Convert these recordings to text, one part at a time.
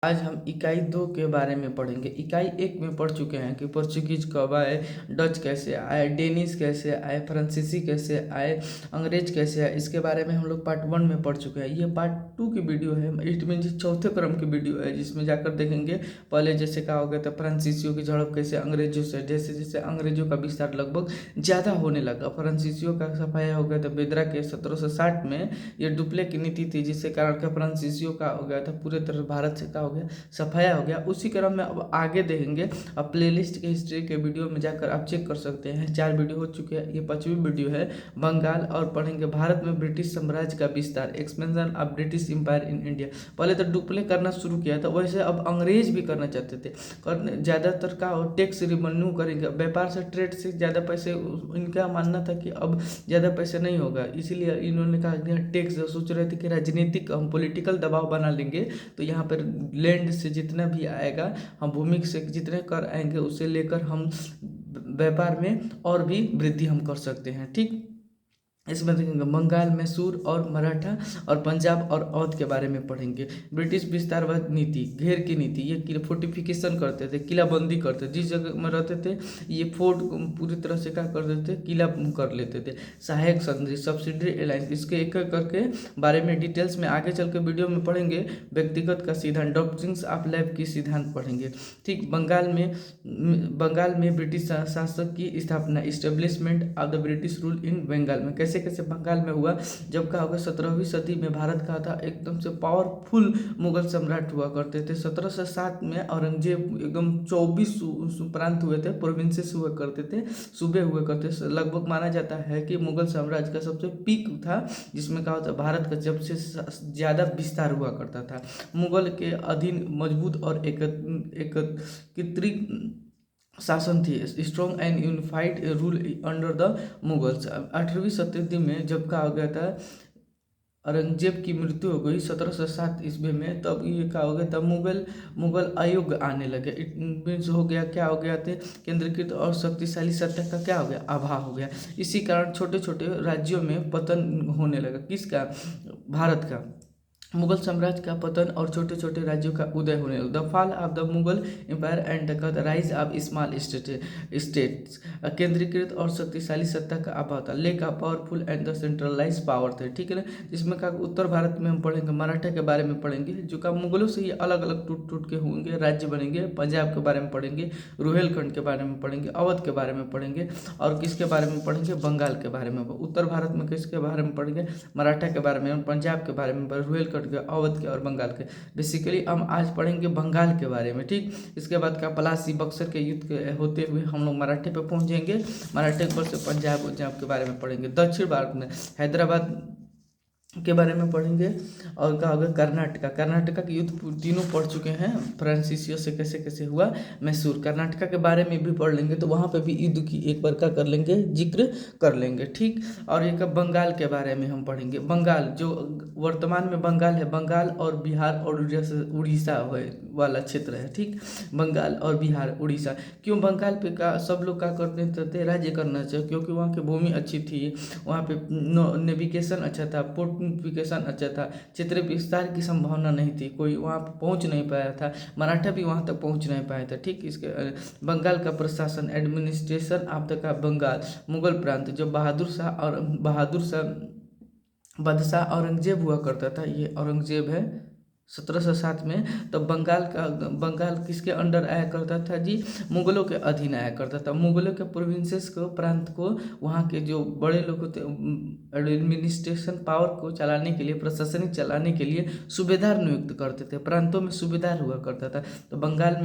आज हम इकाई 2 के बारे में पढ़ेंगे। इकाई 1 में पढ़ चुके हैं कि पोर्चुगीज कब आए, डच कैसे आए, डेनिश कैसे आए, फ्रांसीसी कैसे आए, अंग्रेज कैसे आए। इसके बारे में हम लोग पार्ट 1 में पढ़ चुके हैं। ये पार्ट 2 की वीडियो है, इट मीन चौथे क्रम की वीडियो है, जिसमें जाकर देखेंगे पहले जैसे कहा हो गया था फ्रांसीसियों की झड़प कैसे अंग्रेजों से, जैसे जैसे अंग्रेजों का विस्तार लगभग ज़्यादा होने लगा। फ्रांसीसियों का सफाया हो गया था बेदरा के 1760 में। ये डुप्ले की नीति थी, जिससे कारण का फ्रांसीसियों का हो गया था पूरे तरह भारत से का हो गया सफाया हो गया। उसी क्रम में अब आगे देखेंगे। अब प्लेलिस्ट के हिस्ट्री के वीडियो में जाकर आप चेक कर सकते हैं, 4 वीडियो हो चुके हैं, ये 5वीं वीडियो है बंगाल। और पढ़ेंगे भारत में ब्रिटिश साम्राज्य का विस्तार, expansion of British empire in India. पहले तो डुप्ले करना शुरू किया था, वैसे अब अंग्रेज भी करना चाहते थे। करने ज़्यादातर का टैक्स रिवेन्यू करेंगे, व्यापार से ट्रेड से ज़्यादा पैसे। इनका मानना था कि अब ज़्यादा पैसे नहीं होगा, इसीलिए इन्होंने कहा कि टैक्स सोच रहे थे कि राजनीतिक हम पॉलिटिकल दबाव बना लेंगे, तो यहाँ पर लैंड से जितना भी आएगा, हम भूमि से जितने कर आएंगे उसे लेकर हम व्यापार में और भी वृद्धि हम कर सकते हैं। ठीक, इसमें देखेंगे बंगाल, मैसूर और मराठा और पंजाब और अवध के बारे में पढ़ेंगे। ब्रिटिश विस्तारवाद नीति, घेर की नीति, ये फोर्टिफिकेशन करते थे, किलाबंदी करते थे। जिस जगह में रहते थे ये फोर्ट पूरी तरह से क्या कर देते थे, किला कर लेते थे। सहायक संधि, सब्सिडरी अलायंस, इसके एक एक करके बारे में डिटेल्स में आगे चल के वीडियो में पढ़ेंगे। व्यक्तिगत का सिद्धांत, डॉक्ट्रिन्स ऑफ लाइफ की सिद्धांत पढ़ेंगे। ठीक, बंगाल में ब्रिटिश शासक की स्थापना, establishment of the British rule in Bengal में। कैसे कैसे बंगाल में हुआ, जब का होगा 17वीं सदी में भारत का था एकदम से पावरफुल मुगल सम्राट हुआ करते थे। 1707 में औरंगजेब एकदम 24 प्रांत हुए थे, प्रोविंसेस हुआ करते थे, सूबे हुए करते थे। लगभग माना जाता है कि मुगल साम्राज्य का सबसे पीक था, जिसमें कहा होता है भारत का सबसे ज़्यादा विस्तार हुआ करता था। मुगल के अधीन मजबूत और एकत्रित शासन थी, strong and unified rule under the Mughals. 8वीं शताब्दी में जब का हो गया था औरंगजेब की मृत्यु हो गई 1707 ईस्वी में, तब ये क्या हो गया था, मुगल आयुग आने लगे। इट मीन्स हो गया, क्या हो गया थे, केंद्रीकृत और शक्तिशाली सत्ता का क्या हो गया, अभाव हो गया। इसी कारण छोटे छोटे राज्यों में पतन होने लगा। किसका, भारत का। मुगल साम्राज्य का पतन और छोटे छोटे राज्यों का उदय होने लगा। The fall of the Mughal empire and the rise of small states, केंद्रीकृत और शक्तिशाली सत्ता का अभाव था। Lack of powerful and the centralise power थे। ठीक है ना, जिसमें का उत्तर भारत में हम पढ़ेंगे, मराठा के बारे में पढ़ेंगे, जो का मुगलों से ही अलग अलग टूट टूट के होंगे, राज्य बनेंगे। पंजाब के बारे में पढ़ेंगे, रुहेलखंड के बारे में पढ़ेंगे, अवध के बारे में पढ़ेंगे, और किसके बारे में पढ़ेंगे, बंगाल के बारे में। उत्तर भारत में किसके बारे में पढ़ेंगे, मराठा के बारे में, पंजाब के बारे में, रुहेलखंड के, अवध के और बंगाल के। बेसिकली हम आज पढ़ेंगे बंगाल के बारे में। ठीक, इसके बाद का पलासी बक्सर के युद्ध के होते हुए हम लोग मराठे पे पहुंचेंगे। मराठे पर से पंजाब के बारे में पढ़ेंगे। दक्षिण भारत में हैदराबाद के बारे में पढ़ेंगे। और क्या होगा, कर्नाटका के युद्ध तीनों पढ़ चुके हैं, फ्रांसीसियों से कैसे कैसे हुआ। मैसूर, कर्नाटका के बारे में भी पढ़ लेंगे, तो वहाँ पे भी युद्ध की एक बार क्या कर लेंगे, जिक्र कर लेंगे। ठीक, और एक बंगाल के बारे में हम पढ़ेंगे। बंगाल जो वर्तमान में बंगाल है, बंगाल और बिहार और उड़ीसा वाला क्षेत्र है। ठीक, बंगाल और बिहार उड़ीसा। क्यों बंगाल पे का सब लोग क्या करते थे, राज्य करना चाहिए, क्योंकि वहाँ की भूमि अच्छी थी, वहाँ पे नेविगेशन अच्छा था, पोर्टिफिकेशन अच्छा था, क्षेत्र विस्तार की संभावना नहीं थी, कोई वहाँ पहुँच नहीं पाया था, मराठा भी वहाँ तक पहुँच नहीं पाया था। ठीक, इसके बंगाल का प्रशासन, एडमिनिस्ट्रेशन ऑफ द का बंगाल, मुगल प्रांत, जो बादशाह औरंगजेब हुआ करता था, ये औरंगजेब है 1707 में। तब बंगाल किसके अंडर आया करता था जी, मुगलों के अधीन आया करता था। मुगलों के प्रोविंसेस को, प्रांत को, वहाँ के जो बड़े लोग होते एडमिनिस्ट्रेशन पावर को चलाने के लिए, प्रशासनिक चलाने के लिए सूबेदार नियुक्त करते थे, प्रांतों में सूबेदार हुआ करता था। तो बंगाल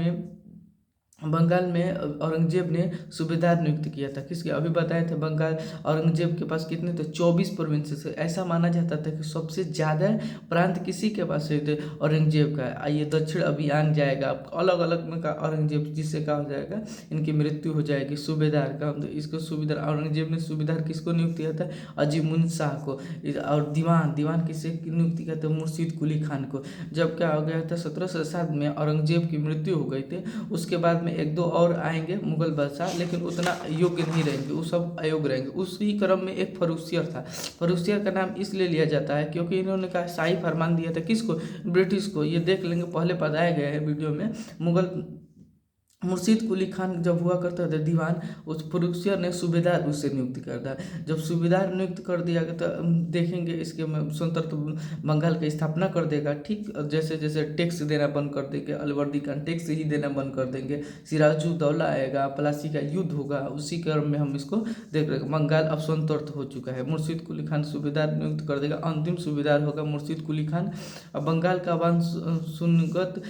में औरंगजेब ने सूबेदार नियुक्त किया था। किसके, अभी बताए थे बंगाल औरंगजेब के पास कितने थे, 24 प्रोविंसेस। ऐसा माना जाता था कि सबसे ज़्यादा प्रांत किसी के पास थे, औरंगजेब का। आइए दक्षिण अभियान जाएगा, अलग अलग में का औरंगजेब, जिससे क्या हो जाएगा, इनकी मृत्यु हो जाएगी। सूबेदार का, तो इसको सूबेदार, औरंगजेब ने सूबेदार किसको नियुक्त किया था, अजीमुन शाह को। और दीवान किसे नियुक्त किया था, मुर्शीद कुली खान को। जब क्या हो गया था 1707 में औरंगजेब की मृत्यु हो गई थी, उसके बाद में में एक दो और आएंगे मुगल बादशाह, लेकिन उतना योग्य नहीं रहेंगे, वो सब अयोग्य रहेंगे। उसी क्रम में एक फर्रुखियर था। फर्रुखियर का नाम इसलिए लिया जाता है क्योंकि इन्होंने कहा शाही फरमान दिया था किसको, ब्रिटिश को। ये देख लेंगे, पहले बताया गया है वीडियो में। मुगल मुर्शीद कुली खान जब हुआ करता था दीवान, उस फर्रुखियर ने सूबेदार उससे नियुक्त कर दिया। जब सूबेदार नियुक्त कर दिया तो देखेंगे इसके में स्वतंत्र बंगाल की स्थापना कर देगा। ठीक जैसे जैसे टैक्स देना बंद कर देंगे, अलवर्दी खान टैक्स ही देना बंद कर देंगे, सिराजुद्दौला आएगा, प्लासी का युद्ध होगा, उसी क्रम में हम इसको देख रहे हैं। बंगाल अब स्वतंत्र हो चुका है। मुर्शीद कुली खान सूबेदार नियुक्त कर देगा, अंतिम सूबेदार होगा मुर्शीद कुली खान। अब बंगाल का वंशगत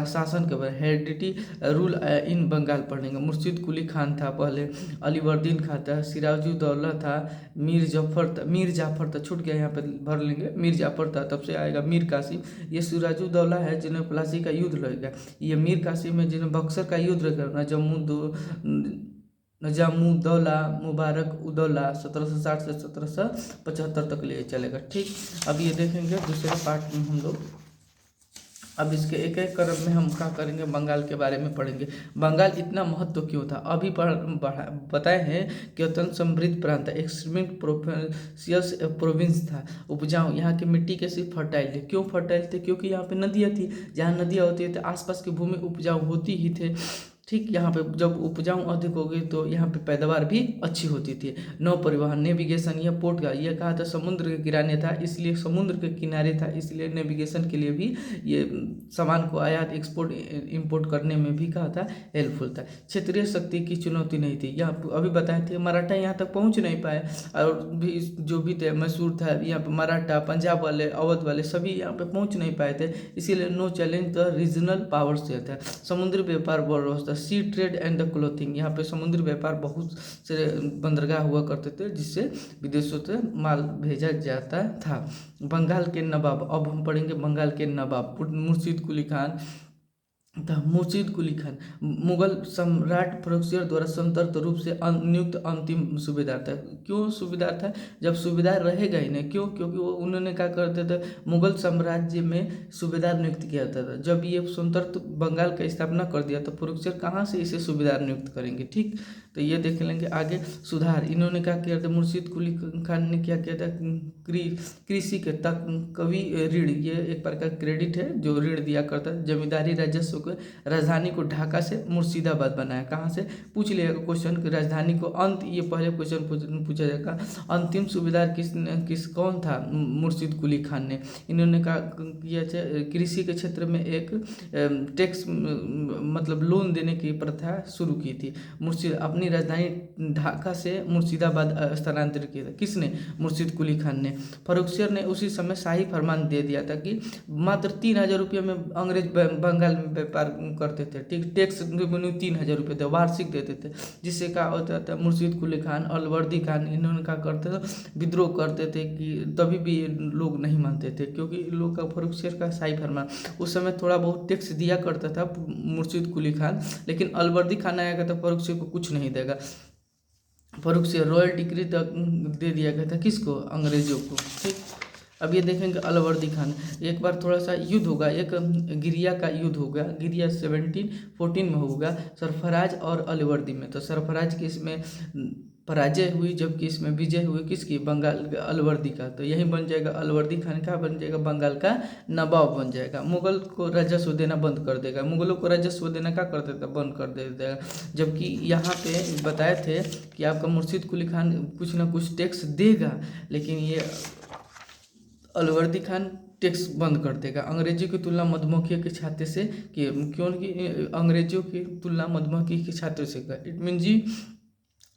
शासन के बाद हेरिडिटी रूल इन बंगाल पढ़ेंगे। मुर्शीद कुली खान था पहले, अलीवर्दीन खान था, सिराजुद्दौला था, मीर जाफर था, छूट गया यहाँ पे भर लेंगे, मीर जाफर था। तब से आएगा मीर कासिम। ये सिराजुद्दौला है जिन्हें प्लासी का युद्ध लड़ेगा। ये मीर कासिम है जिन्हें बक्सर का युद्ध लड़ेगा। नजामुद्दौला मुबारक उद्दौला 1760 से 1775 तक ले चलेगा। ठीक, अब ये देखेंगे दूसरे पार्ट में हम लोग। अब इसके एक एक क्रम में हम क्या करेंगे, बंगाल के बारे में पढ़ेंगे। बंगाल इतना महत्व क्यों था, अभी बताए हैं कि अत्यंत समृद्ध प्रांत था, एक्सट्रीम प्रोफेसियस प्रोविंस था, उपजाऊ। यहाँ की मिट्टी कैसी फर्टाइल थी। क्यों फर्टाइल थे, क्योंकि यहाँ पे नदियाँ थी। जहाँ नदियाँ होती है तो आसपास की भूमि उपजाऊ होती ही थे। ठीक, यहाँ पे जब उपजाऊ अधिक हो गई तो यहाँ पे पैदावार भी अच्छी होती थी। नौ परिवहन, नेविगेशन, यह पोर्ट का, यह कहा था समुद्र के किनारे था, इसलिए समुद्र के किनारे था, इसलिए नेविगेशन के लिए भी ये सामान को आयात एक्सपोर्ट इंपोर्ट करने में भी कहा था हेल्पफुल था। क्षेत्रीय शक्ति की चुनौती नहीं थी। यहाँ अभी बताए थे मराठा यहाँ तक पहुँच नहीं पाए, और भी जो भी थे मैसूर था, यहाँ पे मराठा, पंजाब वाले, अवध वाले सभी यहाँ पे पहुँच नहीं पाए थे, इसीलिए no challenge the regional power से था। समुद्री व्यापार बढ़ रहा था, sea trade and the clothing, यहाँ पे समुद्री व्यापार बहुत से बंदरगाह हुआ करते थे जिससे विदेशों से माल भेजा जाता था। बंगाल के नवाब, अब हम पढ़ेंगे बंगाल के नवाब। मुर्शीद कुली खान था। मुर्शीद कुली खान मुगल सम्राट फर्रुखियर द्वारा स्वतंत्र रूप से नियुक्त अंतिम सूबेदार था। क्यों सूबेदार था, जब सूबेदार रहेगा ही नहीं, क्यों, क्योंकि वो उन्होंने क्या करते थे, मुगल साम्राज्य में सूबेदार नियुक्त किया जाता था। जब ये स्वतंत्र बंगाल का स्थापना कर दिया तो फर्रुखियर कहाँ से इसे सूबेदार नियुक्त करेंगे। ठीक, तो ये देख लेंगे आगे। सुधार, इन्होंने क्या किया था, मुर्शीद कुली खान ने क्या किया था, कृषि के तक कवि ऋण, ये एक प्रकार क्रेडिट है जो ऋण दिया करता है। जमींदारी राजस्व को, राजधानी को ढाका से मुर्शिदाबाद बनाया। कहाँ से पूछ लिया क्वेश्चन, राजधानी को अंत, ये पहले क्वेश्चन पूछा जाएगा। अंतिम सूबेदार किस कौन था, मुर्शीद कुली खान ने। इन्होंने कहा किया कृषि के क्षेत्र में एक टैक्स मतलब लोन देने की प्रथा शुरू की थी। मुर्शीद अपनी राजधानी ढाका से मुर्शिदाबाद स्थानांतरित किया था। किसने, मुर्शीद कुली खान ने। फर्रुखियर ने उसी समय शाही फरमान दे दिया था कि मात्र 3,000 रुपये में अंग्रेज बंगाल में व्यापार करते थे। ठीक, टैक्स रेवेन्यू 3,000 रुपये थे, वार्षिक देते थे, जिससे क्या होता था, मुर्शीद कुली खान, अलवर्दी खान, इन्होंने क्या करते थे, विद्रोह करते थे कि तभी भी लोग नहीं मानते थे, क्योंकि लोग का फर्रुखियर का शाही फरमान। उस समय थोड़ा बहुत टैक्स दिया करता था मुर्शीद कुली खान, लेकिन अलवर्दी खान आएगा तो फर्रुखियर को कुछ नहीं देगा। फर्रुखियर रॉयल डिक्री तक दे दिया गया था, किसको, अंग्रेजों को। ठीक, अब ये देखेंगे अलवर्दी खान। एक बार थोड़ा सा युद्ध होगा, एक गिरिया का युद्ध होगा, गिरिया 1714 में होगा, सरफराज और अलवर्दी में। तो सरफराज की इसमें पराजय हुई, जबकि इसमें विजय हुई किसकी, बंगाल अलवर्दी का। तो यही बन जाएगा अलवर्दी खान का बन जाएगा बंगाल का नवाब बन जाएगा। मुगल को राजस्व देना बंद कर देगा, मुगलों को राजस्व देना क्या कर देता, बंद कर देगा। जबकि यहाँ पे बताए थे कि आपका मुर्शीद कुली खान कुछ ना कुछ टैक्स देगा, लेकिन ये अलवर्दी खान टैक्स बंद कर देगा। अंग्रेजी की तुलना मधुमक्खी के छाते से कि क्योंकि अंग्रेजों की तुलना मधुमक्खी के छाते से का, इट मीन जी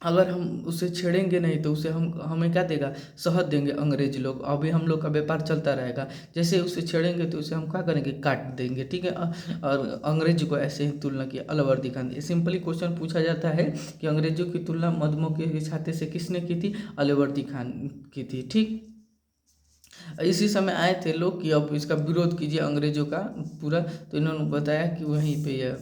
अगर हम उसे छेड़ेंगे नहीं तो उसे हमें क्या देगा, शहद देंगे अंग्रेज लोग। अभी हम लोग का व्यापार चलता रहेगा, जैसे उसे छेड़ेंगे तो उसे हम क्या करेंगे, काट देंगे। ठीक है, और अंग्रेज को ऐसे ही तुलना किया अलवर्दी खान। सिंपली क्वेश्चन पूछा जाता है कि अंग्रेजों की तुलना मधुमक्खी के छाते से किसने की थी, अलवर्दी खान की थी। ठीक, इसी समय आए थे लोग कि अब इसका विरोध कीजिए अंग्रेजों का पूरा, तो इन्होंने बताया कि वहीं पे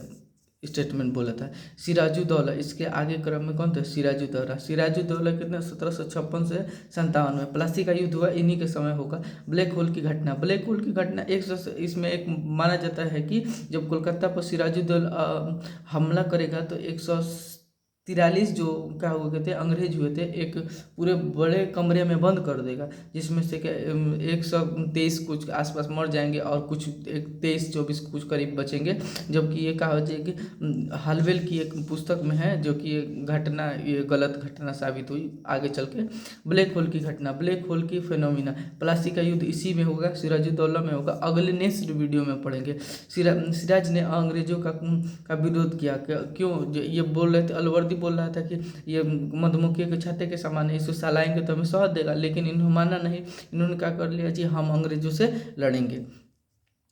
स्टेटमेंट बोला था। सिराजुद्दौला, इसके आगे क्रम में कौन था? सिराजुद्दौला। सिराजुद्दौला कितने 1756 से 57 में प्लासी का युद्ध हुआ, इन्हीं के समय होगा। ब्लैक होल की घटना, ब्लैक होल की घटना इसमें एक माना जाता है कि जब कोलकाता पर सिराजुद्दौला हमला करेगा तो 143 जो क्या हो गए थे अंग्रेज हुए थे, एक पूरे बड़े कमरे में बंद कर देगा, जिसमें से क्या 123 कुछ आसपास मर जाएंगे और कुछ 23-24 कुछ करीब बचेंगे। जबकि ये कहा जाए कि हालवेल की एक पुस्तक में है, जो कि घटना ये गलत घटना साबित हुई आगे चल के। ब्लैक होल की घटना, ब्लैक होल की फिनोमिना, प्लासी का युद्ध इसी में होगा, सिराजुद्दौला में होगा। अगले नेक्स्ट वीडियो में पढ़ेंगे। सिराज ने अंग्रेजों का विरोध किया। क्यों? ये बोल रहे थे, अलवर्दी बोल रहा था कि ये मधुमक्खी के छत्ते के समान है, इसको सलाएंगे तो हमें शहद देगा, लेकिन इन्होंने माना नहीं। इन्होंने क्या कर लिया जी, हम अंग्रेजों से लड़ेंगे।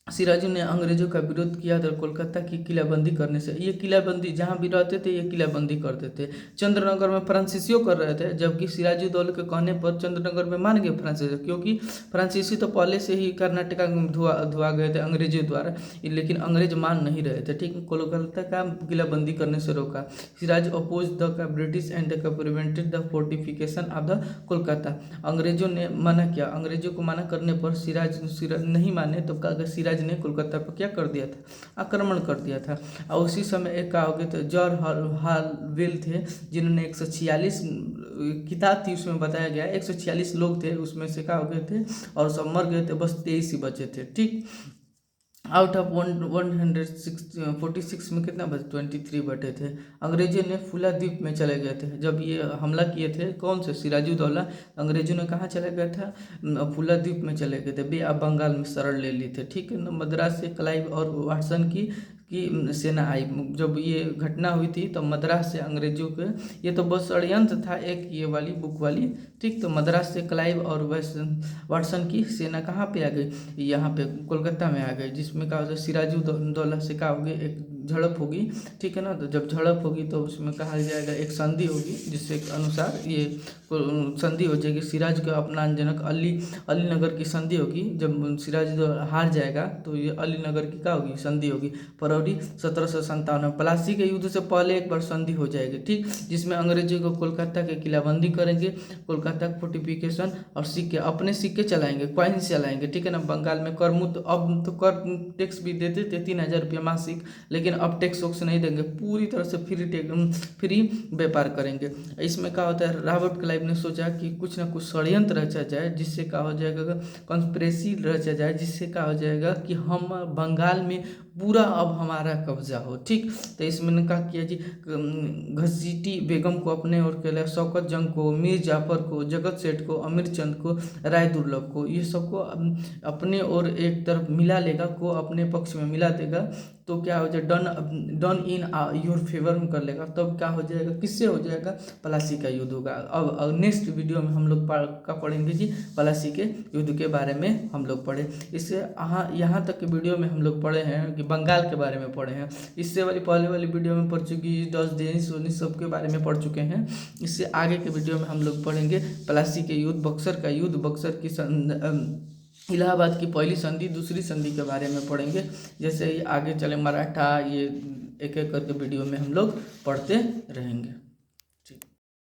सिराजू ने अंग्रेजों का विरोध किया था कोलकाता की किलाबंदी करने से। ये किलाबंदी जहाँ भी रहते थे ये किलाबंदी करते थे। चंद्रनगर में फ्रांसीसियों कर रहे थे, जबकि सिराजुद्दौला के कहने पर चंद्रनगर में मान गए फ्रांसीसी, क्योंकि फ्रांसीसी तो पहले से ही कर्नाटका में धुआ गए थे अंग्रेजों द्वारा, लेकिन अंग्रेज मान नहीं रहे थे। ठीक, कोलकाता का किलाबंदी करने से रोका। Siraj oppose the British and prevented the fortification of the Kolkata. अंग्रेजों ने मना किया, अंग्रेजों को मना करने पर सिराज नहीं माने तो सिराज ने कोलकाता पर क्या कर दिया था? आक्रमण कर दिया था। और उसी समय एक क्या हो गया था, जॉर्ज हालवेल थे, जिन्होंने 146 किताब थी, उसमें बताया गया 146 लोग थे, उसमें से क्या हो गए थे और सब मर गए थे, बस 23 ही बचे थे। ठीक, आउट ऑफ 146 में कितना बचे? 23 बटे थे। अंग्रेजों ने फुला द्वीप में चले गए थे जब ये हमला किए थे। कौन से? सिराजुद्दौला। अंग्रेजों ने कहाँ चले गए था? फुला द्वीप में चले गए थे, बे ऑफ बंगाल में शरण ले ली थे। ठीक है ना। मद्रास से क्लाइव और वाटसन की सेना आई। जब ये घटना हुई थी तो मद्रास से अंग्रेजों के, ये तो बस षड्यंत्र था एक ये वाली बुक वाली। ठीक, तो मद्रास से क्लाइव और वाटसन की सेना कहाँ पे आ गई? यहाँ पे कोलकाता में आ गई, जिसमें क्या होता है सिराजुद्दौला से क्या होगी? एक झड़प होगी। ठीक है ना। तो जब झड़प होगी तो उसमें कहा जाएगा एक संधि होगी, जिसके अनुसार ये संधि हो जाएगी। सिराज का अपमानजनक अलीनगर की संधि होगी। जब सिराज हार जाएगा तो ये अलीनगर की क्या होगी? संधि होगी। फरवरी 1757 प्लासी के युद्ध से पहले एक बार संधि हो जाएगी। ठीक, जिसमें अंग्रेजों को कोलकाता के किलाबंदी करेंगे, कोलकाता फोर्टिफिकेशन और सिक्के, अपने सिक्के चलाएंगे, कॉइन्स चलाएंगे। ठीक है ना। बंगाल में कर मुक्त, अब तो कर टैक्स भी देते थे 3000 रुपया मासिक, लेकिन अब टैक्स वैक्स नहीं देंगे, पूरी तरह से फ्री व्यापार करेंगे। इसमें क्या होता है, रॉबर्ट क्लाइव ने सोचा कि कुछ ना कुछ षड्यंत्र रचा जाए, जिससे क्या हो जाएगा, कॉन्स्पिरेसी रचा जाए, जिससे क्या हो जाएगा कि हम बंगाल में पूरा अब हमारा कब्जा हो। ठीक, तो इसमें क्या किया जी, घसीटी बेगम को अपने ओर के लिए, शौकत जंग को, मीर जाफर को, जगत सेठ को, अमीर चंद को, राय दुर्लभ को, ये सबको अपने ओर एक तरफ मिला लेगा, को अपने पक्ष में मिला देगा, तो क्या हो जाएगा, डन इन योर फेवर में कर लेगा। तब क्या हो जाएगा, किससे हो जाएगा? प्लासी का युद्ध होगा। अब नेक्स्ट वीडियो में हम लोग का पढ़ेंगे जी प्लासी के युद्ध के बारे में हम लोग पढ़े। इससे यहाँ तक के वीडियो में हम लोग पढ़े हैं कि बंगाल के बारे में पढ़े हैं। इससे पहले वाली वीडियो में पोर्चुगीज, डच, डेनिश सब के बारे में पढ़ चुके हैं। इससे आगे के वीडियो में हम लोग पढ़ेंगे प्लासी के युद्ध, बक्सर का युद्ध, बक्सर की इलाहाबाद की पहली संधि, दूसरी संधि के बारे में पढ़ेंगे। जैसे ही आगे चले मराठा, ये एक एक करके वीडियो में हम लोग पढ़ते रहेंगे।